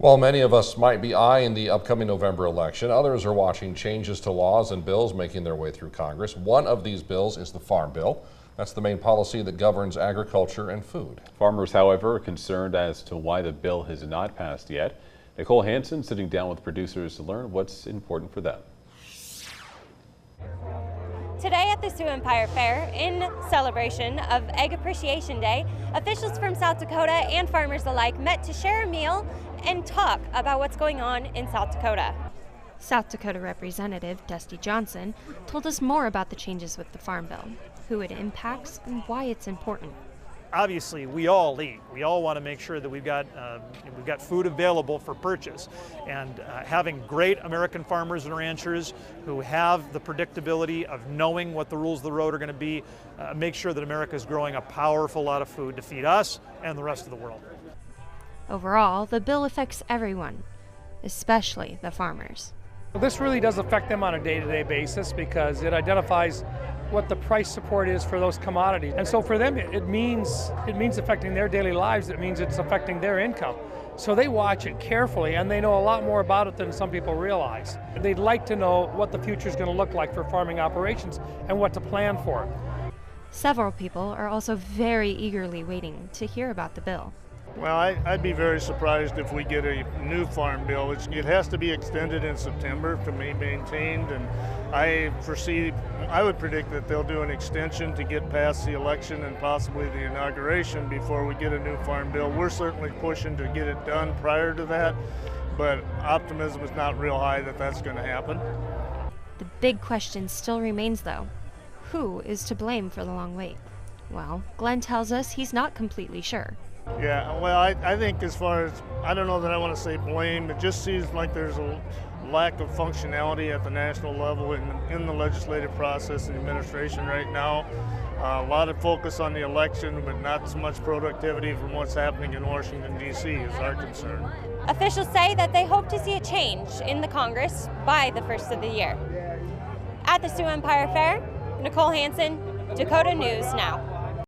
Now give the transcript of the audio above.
While many of us might be eyeing the upcoming November election, others are watching changes to laws and bills making their way through Congress. One of these bills is the Farm Bill. That's the main policy that governs agriculture and food. Farmers, however, are concerned as to why the bill has not passed yet. Nicole Hansen sitting down with producers to learn what's important for them. Today at the Sioux Empire Fair, in celebration of Egg Appreciation Day, officials from South Dakota and farmers alike met to share a meal and talk about what's going on in South Dakota. South Dakota Representative Dusty Johnson told us more about the changes with the Farm Bill, who it impacts, and why it's important. Obviously, we all eat. We all want to make sure that we've got food available for purchase. And having great American farmers and ranchers who have the predictability of knowing what the rules of the road are going to be, make sure that America is growing a powerful lot of food to feed us and the rest of the world. Overall, the bill affects everyone, especially the farmers. This really does affect them on a day-to-day basis because it identifies what the price support is for those commodities. And so for them, it means affecting their daily lives. It means it's affecting their income. So they watch it carefully, and they know a lot more about it than some people realize. They'd like to know what the future is going to look like for farming operations and what to plan for. Several people are also very eagerly waiting to hear about the bill. Well, I'd be very surprised if we get a new farm bill. It has to be extended in September to be maintained, and I would predict that they'll do an extension to get past the election and possibly the inauguration before we get a new farm bill. We're certainly pushing to get it done prior to that, but optimism is not real high that that's going to happen. The big question still remains, though. Who is to blame for the long wait? Well, Glenn tells us he's not completely sure. Yeah, well, I think as far as, I don't know that I want to say blame, it just seems like there's a lack of functionality at the national level in the legislative process and administration right now. A lot of focus on the election, but not so much productivity from what's happening in Washington, D.C. is our concern. Officials say that they hope to see a change in the Congress by the first of the year. At the Sioux Empire Fair, Nicole Hansen, Dakota News Now.